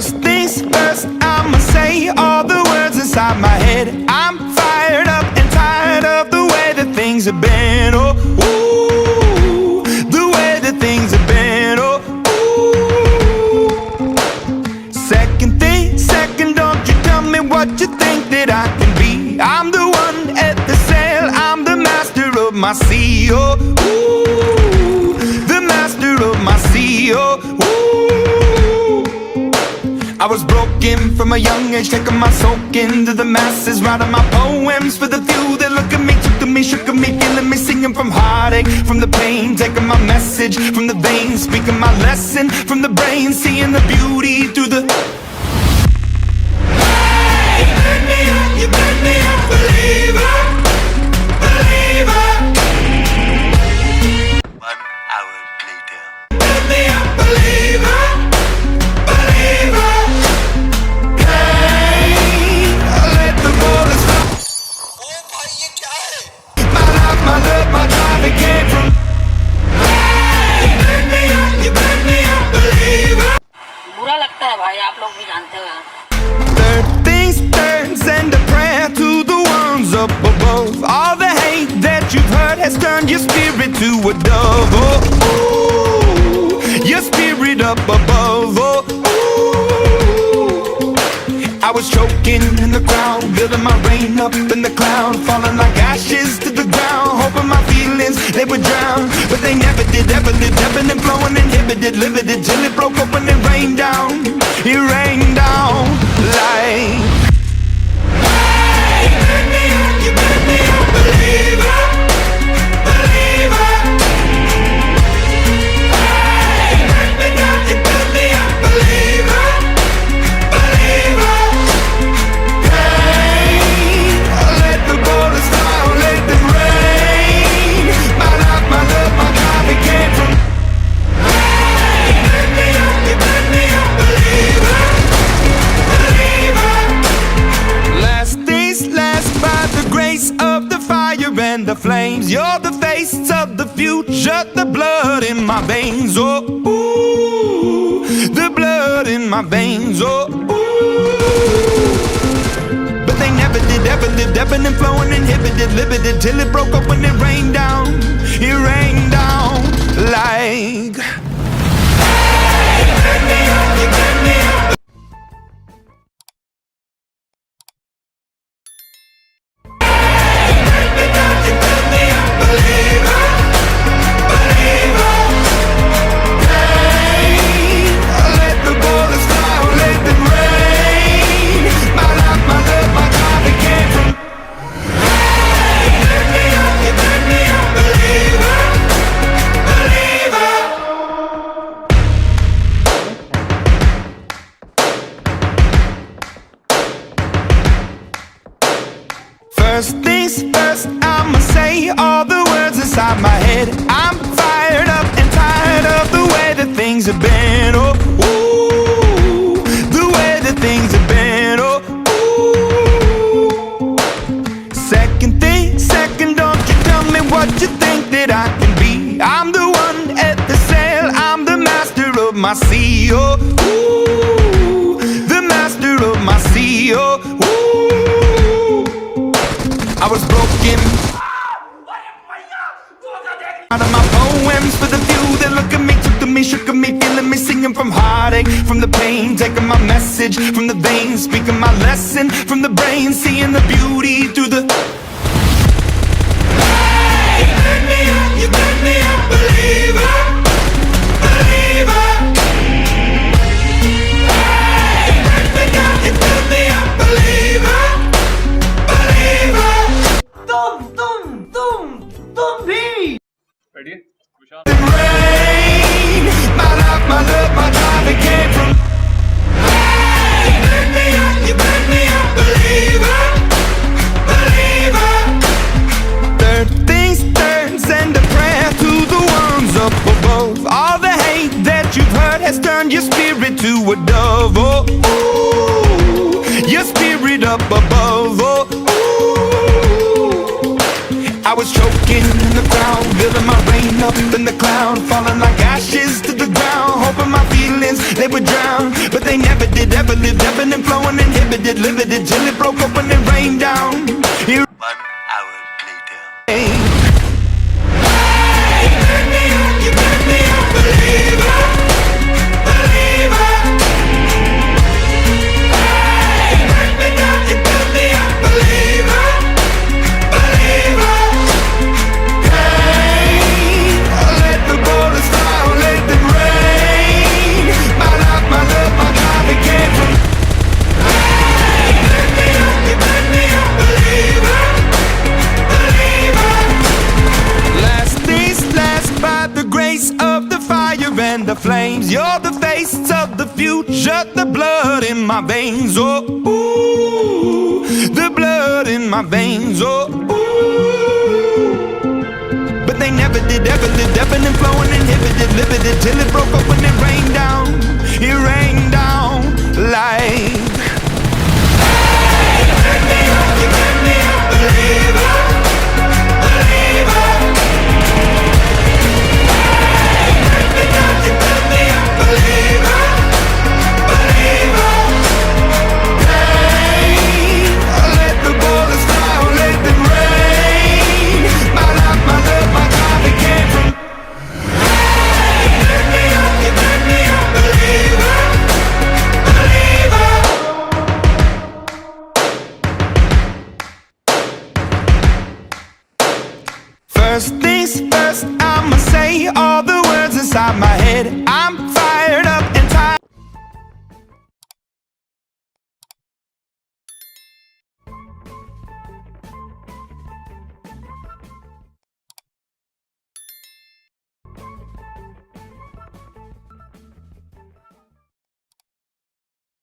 First things first, I'ma say all the words inside my head. I'm fired up and tired of the way that things have been. Oh, ooh, the way that things have been. Oh, ooh. Second thing, second, don't you tell me what you think that I can be. I'm the one at the sail, I'm the master of my sea. Oh, ooh, the master of my sea. Oh, ooh. I was broken from a young age, taking my soak into the masses, writing my poems for the few that look at me, took to me, shook at me, feeling me, singing from heartache, from the pain, taking my message from the veins, speaking my lesson from the brain, seeing the beauty through the. Hey, you made me a believer, believer. 1 hour later. You made me a believer, believer. My love, my drive, it came from. Hey, you made me a believer. बुरा लगता है भाई, आप लोग भी जानते हो यार। Third things third, send a prayer to the ones up above. All the hate that you've heard has turned your spirit to a dove. Oh, ooh, your spirit up above. Oh, ooh. I was choking in the crowd, building my rain up in the cloud, falling like ashes to the ground, hoping my feelings they would drown, but they never did. Ever lived, ebbing and flowing, inhibited, limited, till it broke open and rained down. It rained down like. Hey, you made me a believer, believer. Hey, you made me a believer, believer. Let the bullets fly, let them rain. My life, my love, my drive, it came from. Hey, you made me a believer, believer. Last things last, by the grace of the fire and the flames. You're the face of the future, the blood in my veins. Oh, ooh, the blood in my veins. Oh, ooh. But they never did, ever lived, ebbing and flowing, inhibited, limited, till it broke up when it rained down. It rained down like. Hey, you made me a. Believer, believer. Hey, let the bullets fly, let them rain. My life, my love, my drive, it came from. Hey, you made me a believer, believer. First things first, I'ma say all the words inside my head. I'm fired up and tired of the way that things have been. Oh, ooh, the way that things have been. Oh, ooh. Second thing, second, don't you tell me what you think that I can be. I'm the one at the sail, I'm the master of my sea. Oh, ooh, the master of my sea. Oh, ooh. I was broken. Out of my poems for the few that look at me, took to me, shook at me, feeling me, singing from heartache, from the pain, taking my message from the veins, speaking my lesson from the brain, seeing the beauty through the. Hey, you made me a believer, believer. Hey, you made me a believer, believer. तुम भी Rain, my life, my love, my drive, it came from. Hey, you made me a believer, believer. Third things third, send a prayer to the ones up above. All the hate that you've heard has turned your spirit to a dove. Oh, ooh, your spirit up above. Oh, ooh. I was choking in the crowd, building my rain up in the cloud, falling like ashes to the ground, hoping my feelings they would drown, but they never did. delivered it till it broke open and rained down. It 1 hour later. rained. You pick me up, believer, believer. Hey, break me down, you pick me up, believer, believer. Hey, let the bullets fly, let them rain. My life, my love, my God, it came from. Hey, pick me up, you pick me up, believer, believer. Last days last by the grace of the fire and the flames. You're the face of the future, the blood in my veins. Oh, ooh, the blood in my veins. Oh, ooh. But they never did, ever lived, ebbing and flowing, inhibited, limited, till it broke open and rained down. It rained down like. Hey, pick me up, you pick me up, believer, believer. Hey, pick me up, you pick me up, believer, believer. Hey, let the bullets fly, let them rain. My life, my love, my God, it came from. Hey, pick me up, you pick me up, believer, believer. First things first, I'ma say all the words inside my head.